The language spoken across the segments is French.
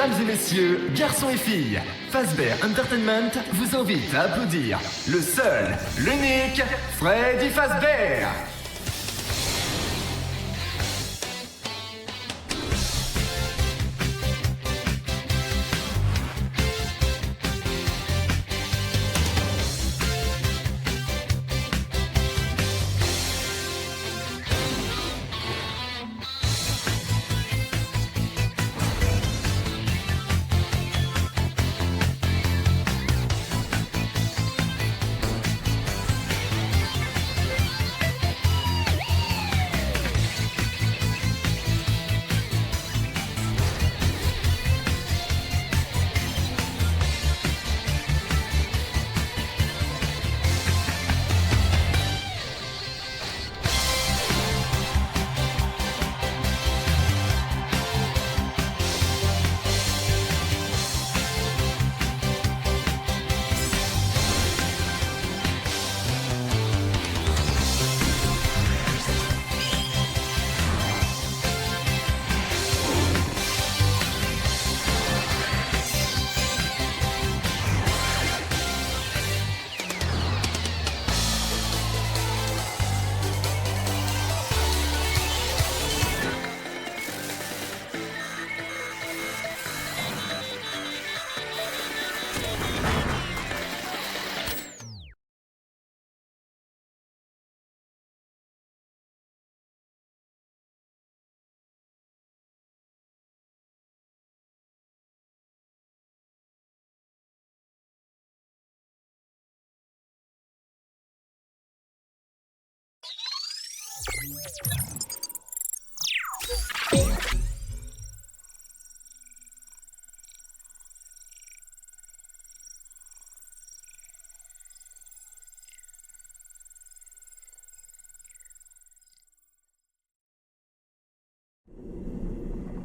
Mesdames et messieurs, garçons et filles, Fazbear Entertainment vous invite à applaudir le seul, l'unique, Freddy Fazbear.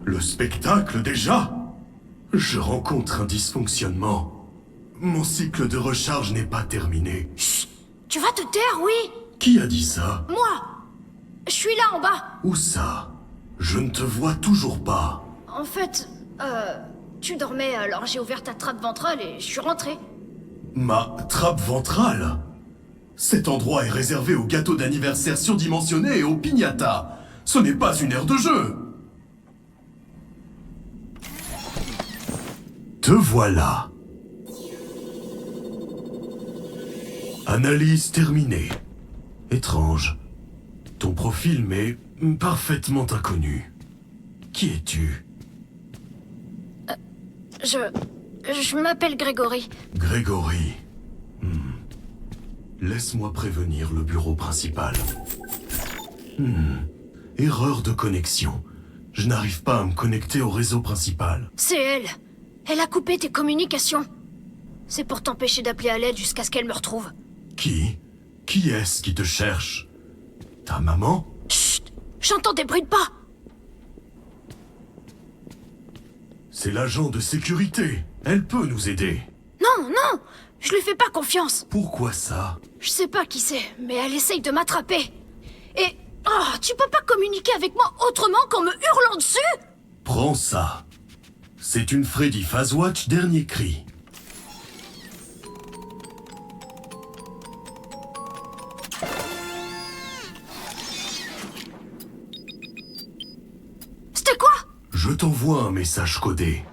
Le spectacle déjà? Je rencontre un dysfonctionnement. Mon cycle de recharge n'est pas terminé. Chut! Tu vas te taire, oui? Qui a dit ça? Moi! Je suis là, en bas! Où ça? Je ne te vois toujours pas. En fait, tu dormais, alors j'ai ouvert ta trappe ventrale et je suis rentré. Ma trappe ventrale? Cet endroit est réservé aux gâteaux d'anniversaire surdimensionnés et aux piñatas. Ce n'est pas une aire de jeu. Te voilà. Analyse terminée. Étrange. Ton profil m'est parfaitement inconnu. Qui es-tu? Je m'appelle Grégory. Grégory. Laisse-moi prévenir le bureau principal. Erreur de connexion. Je n'arrive pas à me connecter au réseau principal. C'est elle. Elle a coupé tes communications. C'est pour t'empêcher d'appeler à l'aide jusqu'à ce qu'elle me retrouve. Qui? Qui est-ce qui te cherche? Ta maman? Chut! J'entends des bruits de pas! C'est l'agent de sécurité. Elle peut nous aider. Non, non! Je lui fais pas confiance. Pourquoi ça? Je sais pas qui c'est, mais elle essaye de m'attraper. Et... Oh, tu peux pas communiquer avec moi autrement qu'en me hurlant dessus? Prends ça. C'est une Freddy Fazwatch dernier cri. C'était quoi? Je t'envoie un message codé.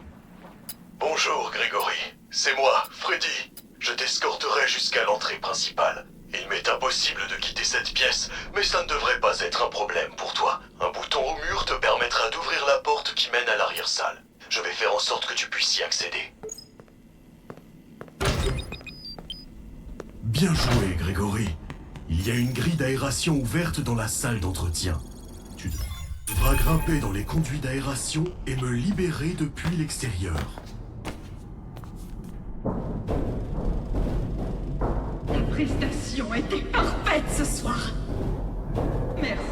Bonjour Grégory, c'est moi, Freddy. Je t'escorterai jusqu'à l'entrée principale. Il m'est impossible de quitter cette pièce, mais ça ne devrait pas être un problème pour toi. Un bouton au mur te permettra d'ouvrir la porte qui mène à l'arrière-salle. Je vais faire en sorte que tu puisses y accéder. Bien joué, Grégory. Il y a une grille d'aération ouverte dans la salle d'entretien. Tu devras grimper dans les conduits d'aération et me libérer depuis l'extérieur. Ta prestation était parfaite ce soir. Merci.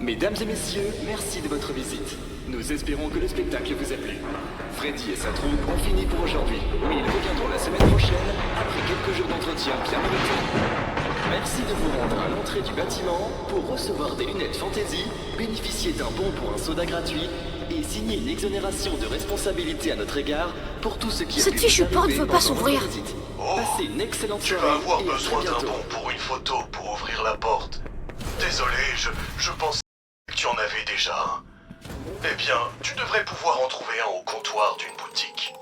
Mesdames et messieurs, merci de votre visite. Nous espérons que le spectacle vous a plu. Freddy et sa troupe ont fini pour aujourd'hui, mais ils reviendront la semaine prochaine, après quelques jours d'entretien bien mérités. Merci de vous rendre à l'entrée du bâtiment pour recevoir des lunettes Fantasy, bénéficier d'un bon pour un soda gratuit et signer une exonération de responsabilité à notre égard pour tout ce qui a Cette pu fichue vous porte arriver veut pas pendant s'ouvrir. votre visite. Oh, Passez une excellente Tu soirée vas avoir et à besoin très d'un bientôt. bon pour une photo pour ouvrir la porte. Désolé, je pensais que tu en avais déjà un. Eh bien, tu devrais pouvoir en trouver un au comptoir d'une boutique.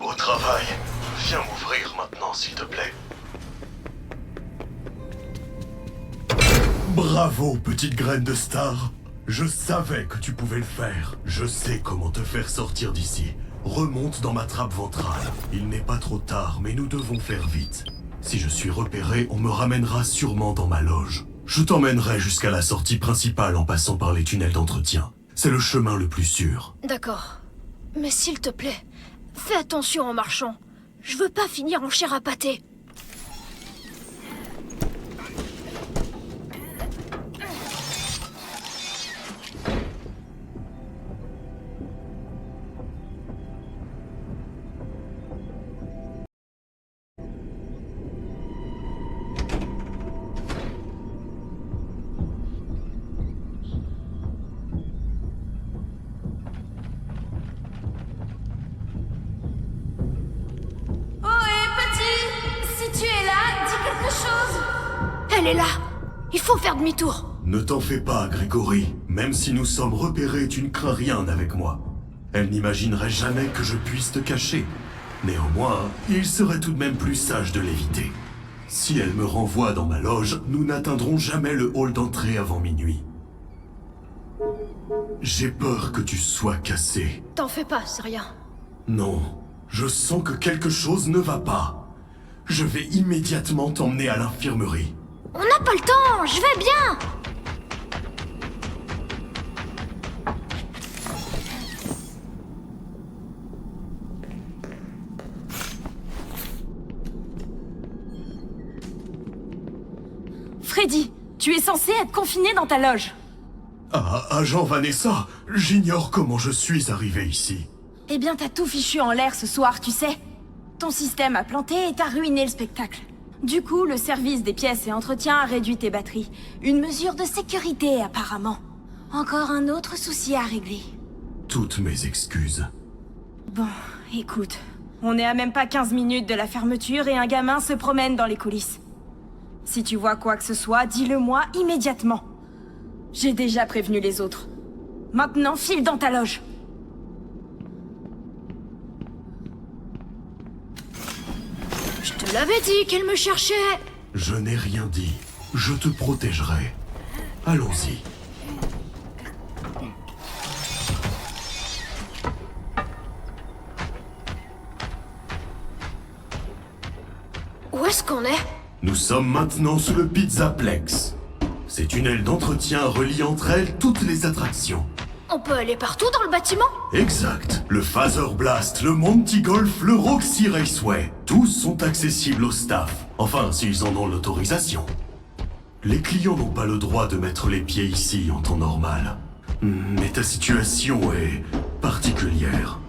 Au travail. Viens m'ouvrir maintenant, s'il te plaît. Bravo, petite graine de star. Je savais que tu pouvais le faire. Je sais comment te faire sortir d'ici. Remonte dans ma trappe ventrale. Il n'est pas trop tard, mais nous devons faire vite. Si je suis repéré, on me ramènera sûrement dans ma loge. Je t'emmènerai jusqu'à la sortie principale en passant par les tunnels d'entretien. C'est le chemin le plus sûr. D'accord. Mais s'il te plaît, fais attention en marchant. Je veux pas finir en chair à pâté. Elle est là. Il faut faire demi-tour. Ne t'en fais pas, Grégory. Même si nous sommes repérés, tu ne crains rien avec moi. Elle n'imaginerait jamais que je puisse te cacher. Néanmoins, il serait tout de même plus sage de l'éviter. Si elle me renvoie dans ma loge, nous n'atteindrons jamais le hall d'entrée avant minuit. J'ai peur que tu sois cassé. T'en fais pas, c'est rien. Non, je sens que quelque chose ne va pas. Je vais immédiatement t'emmener à l'infirmerie. On n'a pas le temps, je vais bien. Freddy, tu es censé être confiné dans ta loge. Ah, agent Vanessa, j'ignore comment je suis arrivé ici. Eh bien, t'as tout fichu en l'air ce soir, tu sais. Ton système a planté et t'as ruiné le spectacle. Du coup, le service des pièces et entretien a réduit tes batteries. Une mesure de sécurité, apparemment. Encore un autre souci à régler. Toutes mes excuses. Bon, écoute. On est à même pas 15 minutes de la fermeture et un gamin se promène dans les coulisses. Si tu vois quoi que ce soit, dis-le-moi immédiatement. J'ai déjà prévenu les autres. Maintenant, file dans ta loge. Je te l'avais dit qu'elle me cherchait. Je n'ai rien dit. Je te protégerai. Allons-y. Où est-ce qu'on est? Nous sommes maintenant sous le Pizzaplex. Ces tunnels d'entretien relient entre elles toutes les attractions. On peut aller partout dans le bâtiment? Exact. Le Phaser Blast, le Monty Golf, le Roxy Raceway. Tous sont accessibles au staff. Enfin, s'ils en ont l'autorisation. Les clients n'ont pas le droit de mettre les pieds ici en temps normal. Mais ta situation est particulière.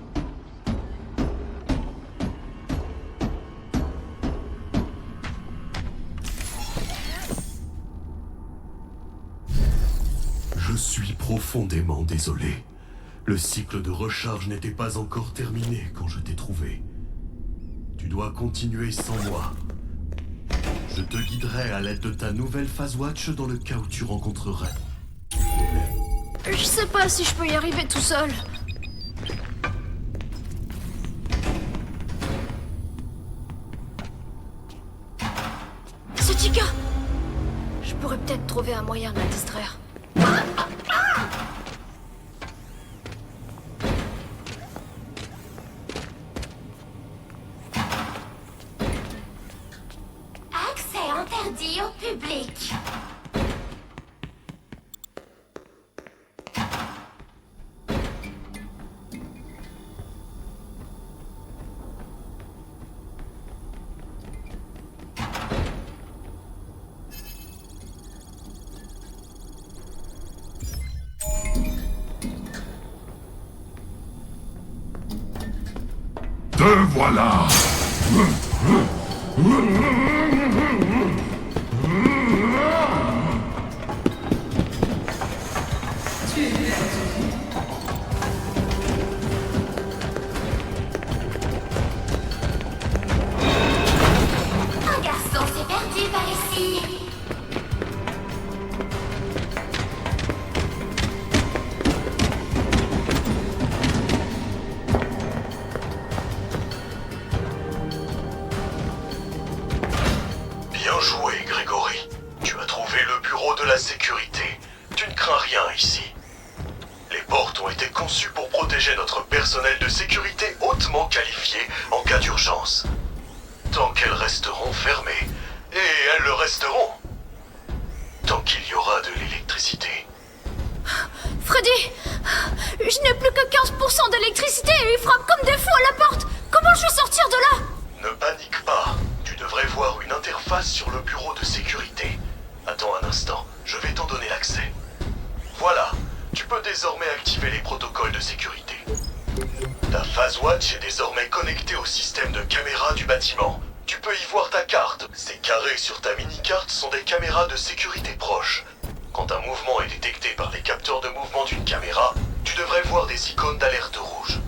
Je suis profondément désolé. Le cycle de recharge n'était pas encore terminé quand je t'ai trouvé. Tu dois continuer sans moi. Je te guiderai à l'aide de ta nouvelle Phasewatch dans le cas où tu rencontrerais. Je sais pas si je peux y arriver tout seul. C'est Chica! Je pourrais peut-être trouver un moyen de la distraire. Accès interdit au public. voilà! Un garçon s'est perdu par ici. Bien joué, Grégory. Tu as trouvé le bureau de la sécurité. Tu ne crains rien ici. Les portes ont été conçues pour protéger notre personnel de sécurité hautement qualifié en cas d'urgence. Tant qu'elles resteront fermées, et elles le resteront, tant qu'il y aura de l'électricité. Freddy, je n'ai plus que 15% d'électricité et il frappe comme des fous à la porte. Comment je vais sortir de là? Ne panique pas. Tu devrais voir une interface sur le bureau de sécurité. Attends un instant, je vais t'en donner l'accès. Voilà, tu peux désormais activer les protocoles de sécurité. Ta PhaseWatch est désormais connectée au système de caméras du bâtiment. Tu peux y voir ta carte. Ces carrés sur ta mini-carte sont des caméras de sécurité proches. Quand un mouvement est détecté par les capteurs de mouvement d'une caméra, tu devrais voir des icônes d'alerte rouge.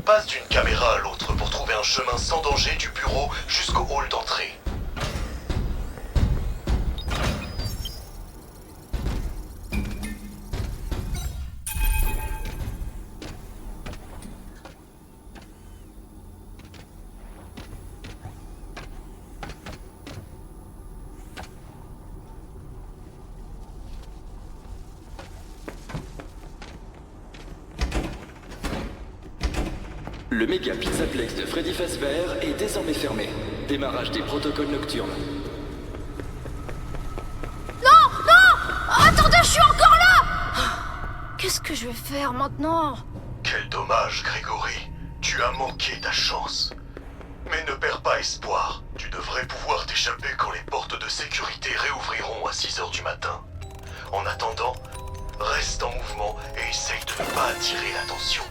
Passe d'une caméra à l'autre pour trouver un chemin sans danger du bureau jusqu'au hall d'entrée. Le méga pizzaplex de Freddy Fazbear est désormais fermé. Démarrage des protocoles nocturnes. Non, non! Attendez, je suis encore là! Qu'est-ce que je vais faire maintenant? Quel dommage, Grégory. Tu as manqué ta chance. Mais ne perds pas espoir. Tu devrais pouvoir t'échapper quand les portes de sécurité réouvriront à 6 h du matin. En attendant, reste en mouvement et essaye de ne pas attirer l'attention.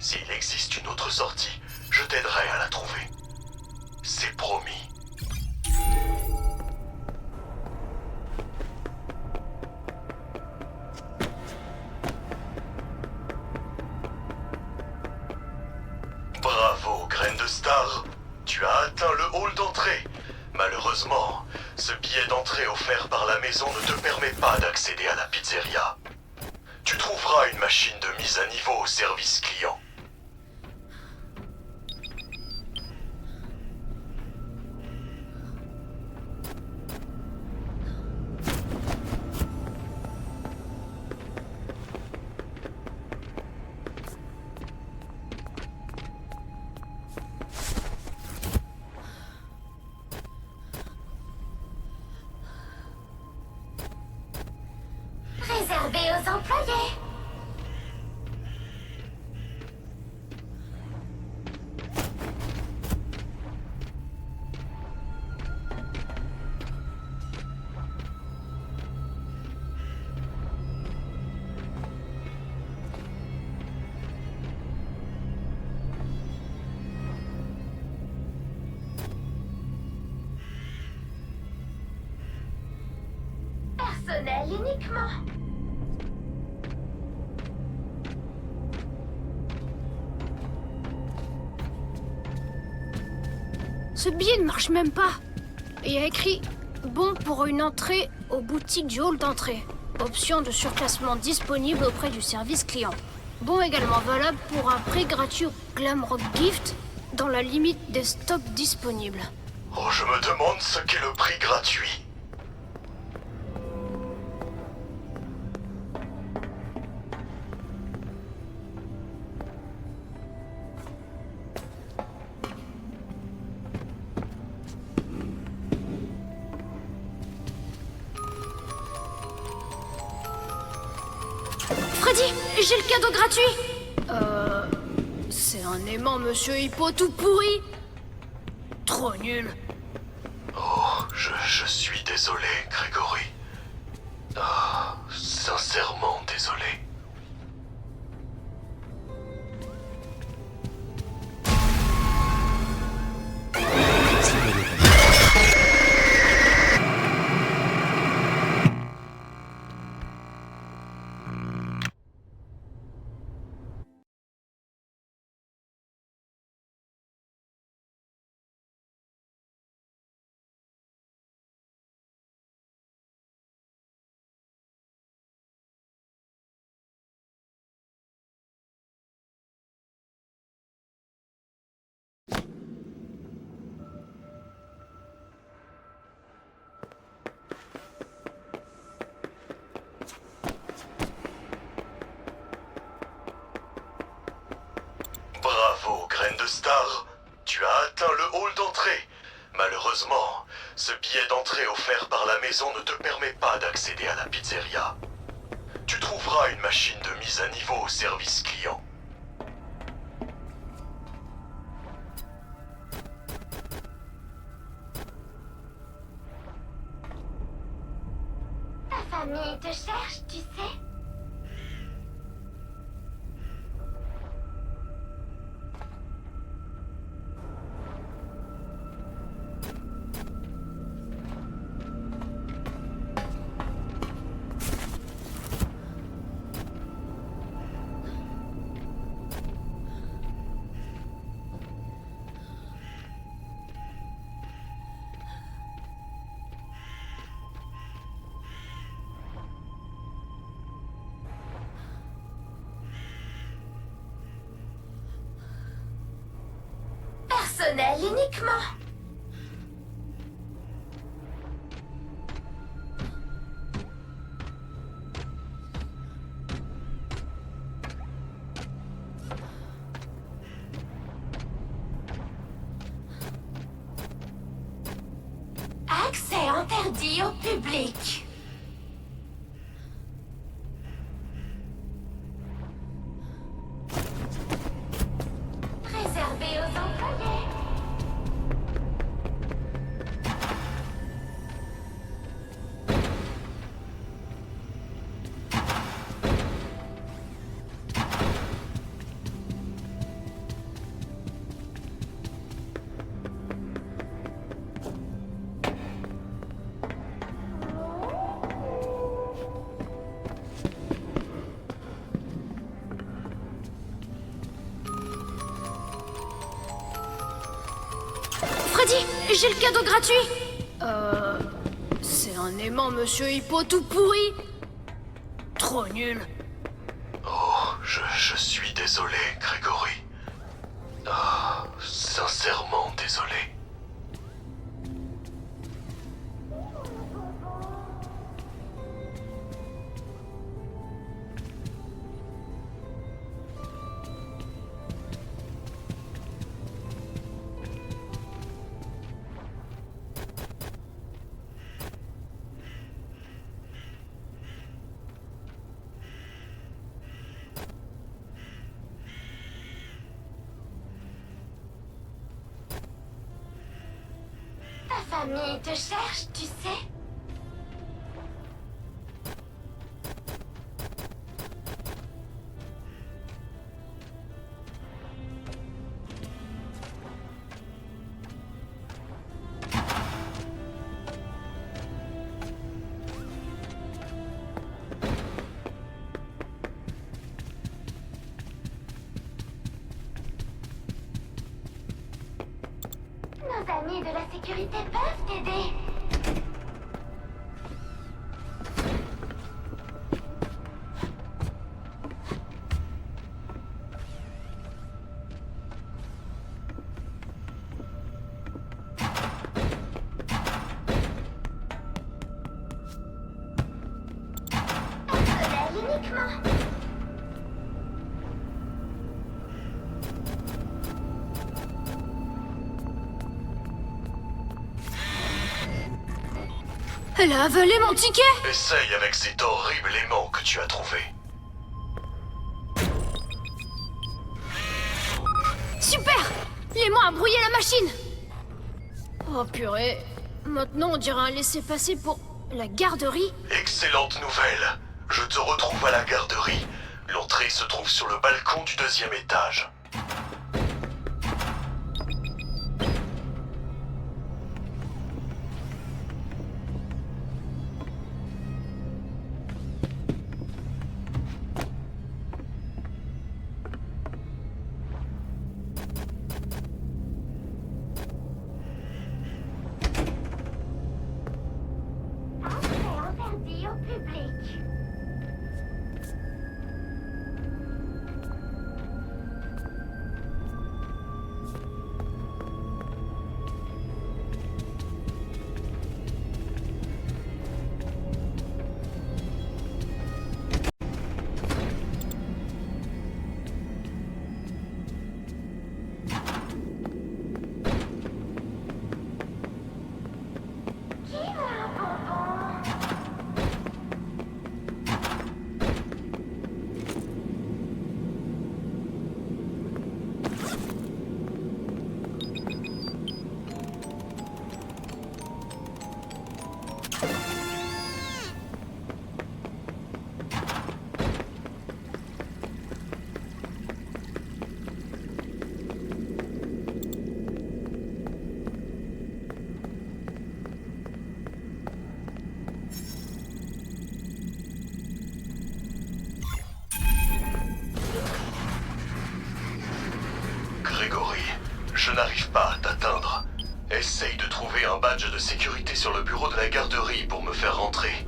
S'il existe une autre sortie, je t'aiderai à la trouver. C'est promis. Bravo, Graine de Star. Tu as atteint le hall d'entrée. Malheureusement, ce billet d'entrée offert par la maison ne te permet pas d'accéder à la pizzeria. Tu trouveras une machine de mise à niveau au service client. Réservé aux employés. Personnel uniquement. Ce billet ne marche même pas. Il y a écrit « Bon pour une entrée aux boutiques du hall d'entrée. Option de surclassement disponible auprès du service client. Bon également valable pour un prix gratuit au Glamrock Gift dans la limite des stocks disponibles. » Oh, je me demande ce qu'est le prix gratuit. Freddy, j'ai le cadeau gratuit. C'est un aimant Monsieur Hippo tout pourri. Trop nul. Oh, je suis désolé, Grégory. Ah, sincèrement désolé. ce billet d'entrée offert par la maison ne te permet pas d'accéder à la pizzeria. Tu trouveras une machine de mise à niveau au service client. Ta famille te cherche, tu sais. Personnel uniquement. Accès interdit au public. Réservé aux employés. Freddy, j'ai le cadeau gratuit. C'est un aimant, Monsieur Hippo tout pourri. Trop nul. Oh, je suis désolé, Grégory. Ah, sincèrement désolé. Ta famille te cherche, tu sais. Nos amis de la sécurité peuvent t'aider. Personnel uniquement. Elle a avalé mon ticket. Essaye avec cet horrible aimant que tu as trouvé. Super. L'aimant a brouillé la machine. Oh purée. Maintenant on dirait un laissez-passer pour la garderie. Excellente nouvelle. Je te retrouve à la garderie. L'entrée se trouve sur le balcon du 2e étage. Accès interdit au public. Je n'arrive pas à t'atteindre. Essaye de trouver un badge de sécurité sur le bureau de la garderie pour me faire rentrer.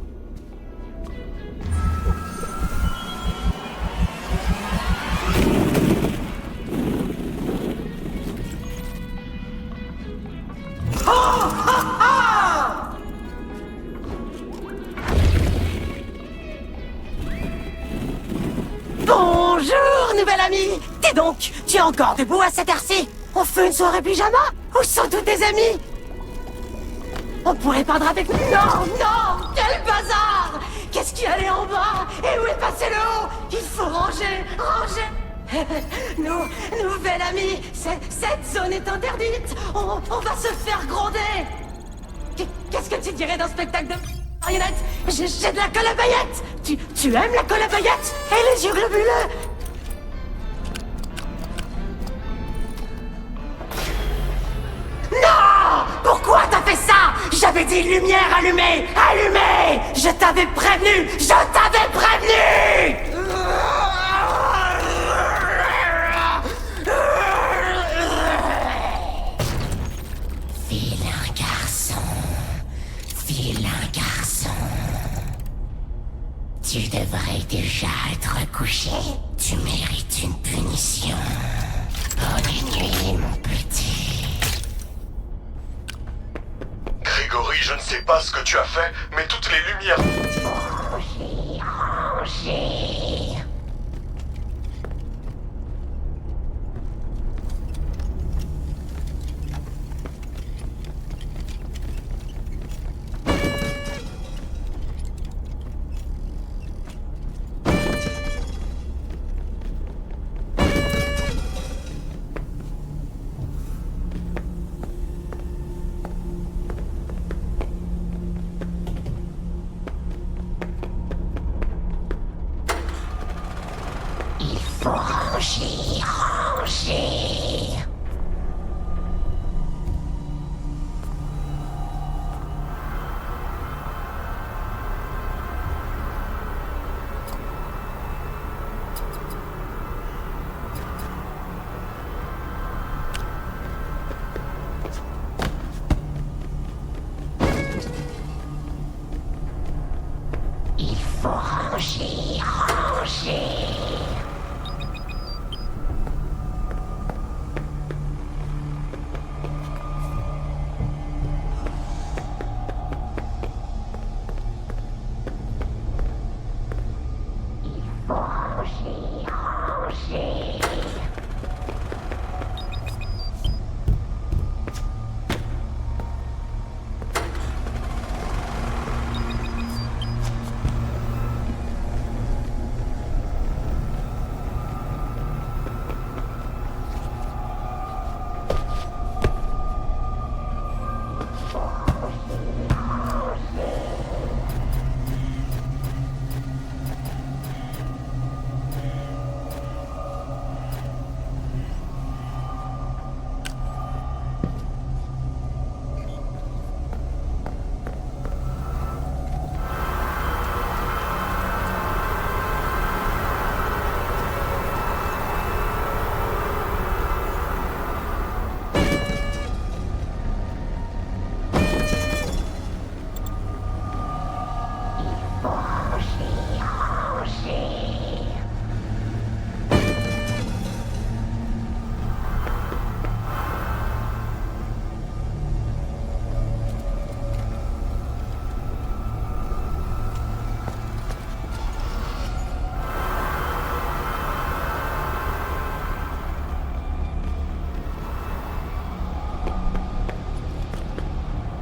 Bonjour, nouvelle amie. T'es donc, tu es encore debout à cette heure-ci? On fait une soirée pyjama? Où sont tous tes amis? On pourrait peindre avec nous? Non, non, quel bazar! Qu'est-ce qui allait en bas? Et où est passé le haut? Il faut ranger, ranger. Nouvelle amie, cette zone est interdite. On va se faire gronder. Qu'est-ce que tu dirais d'un spectacle de marionnettes? J'ai de la colle à paillettes. Tu aimes la colle à paillettes? Et les yeux globuleux? Non! Pourquoi t'as fait ça? J'avais dit lumière allumée! Allumée! Je t'avais prévenu! Je t'avais prévenu! Vilain garçon. Vilain garçon. Tu devrais déjà être couché. Tu mérites une punition. Bonne nuit, mon petit. Grégory, je ne sais pas ce que tu as fait, mais toutes les lumières... Rangez, rangez. Il faut ranger, ranger. Il faut ranger, ranger. Ranger, ranger.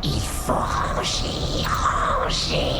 Il faut ranger, ranger.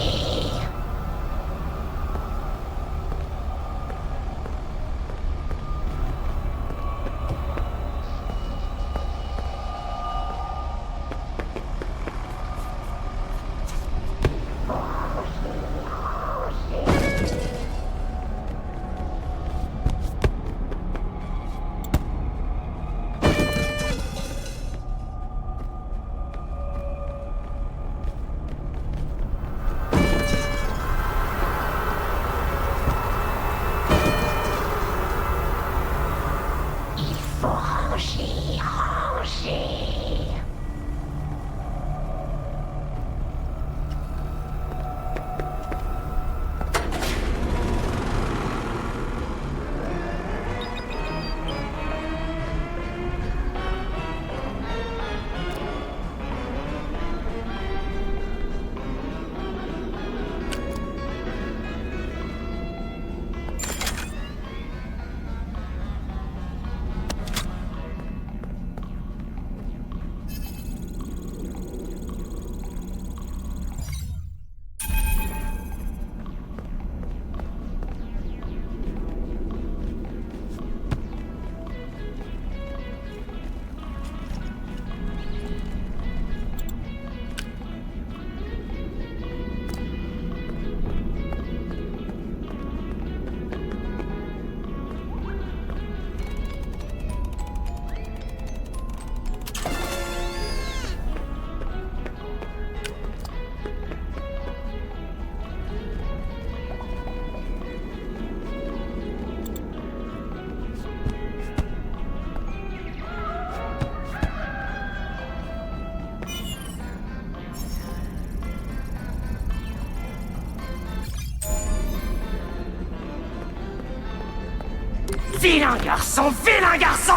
Vilain garçon, vilain garçon!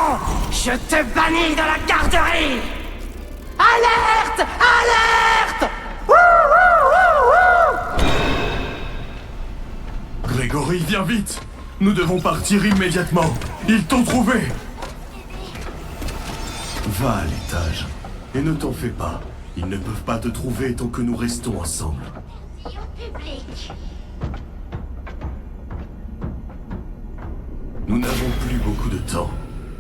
Je te bannis de la garderie! Alerte! Alerte! Wouh, wouh, wouh, wouh! Grégory, viens vite! Nous devons partir immédiatement! Ils t'ont trouvé! Va à l'étage. Et ne t'en fais pas. Ils ne peuvent pas te trouver tant que nous restons ensemble. Merci au public. Nous n'avons plus beaucoup de temps.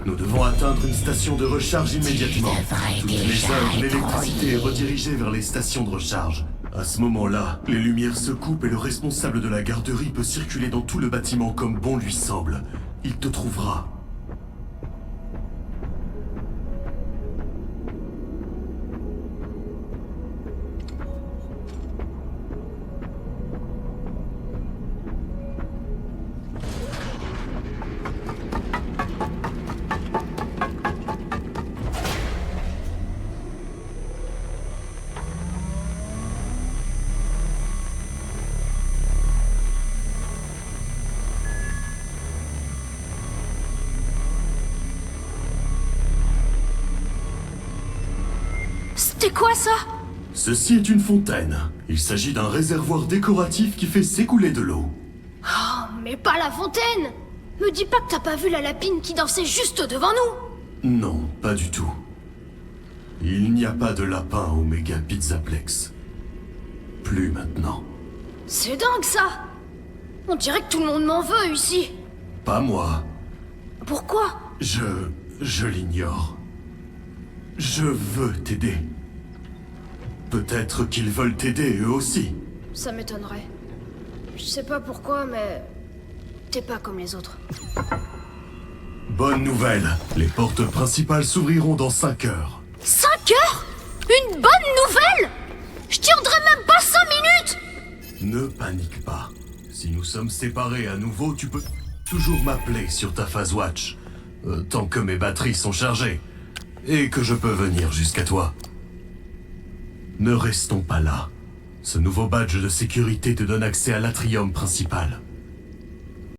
Nous devons atteindre une station de recharge immédiatement. Toutes les heures, l'électricité est redirigée vers les stations de recharge. À ce moment-là, les lumières se coupent et le responsable de la garderie peut circuler dans tout le bâtiment comme bon lui semble. Il te trouvera. C'était quoi ça? Ceci est une fontaine. Il s'agit d'un réservoir décoratif qui fait s'écouler de l'eau. Oh, mais pas la fontaine! Me dis pas que t'as pas vu la lapine qui dansait juste devant nous! Non, pas du tout. Il n'y a pas de lapin au Méga Pizzaplex. Plus maintenant. C'est dingue ça! On dirait que tout le monde m'en veut ici! Pas moi. Pourquoi? Je l'ignore. Je veux t'aider. Peut-être qu'ils veulent t'aider eux aussi. Ça m'étonnerait. Je sais pas pourquoi, mais... T'es pas comme les autres. Bonne nouvelle. Les portes principales s'ouvriront dans 5 heures. 5 heures? Une bonne nouvelle? Je tiendrai même pas 5 minutes! Ne panique pas. Si nous sommes séparés à nouveau, tu peux toujours m'appeler sur ta phase watch. Tant que mes batteries sont chargées. Et que je peux venir jusqu'à toi. Ne restons pas là. Ce nouveau badge de sécurité te donne accès à l'atrium principal.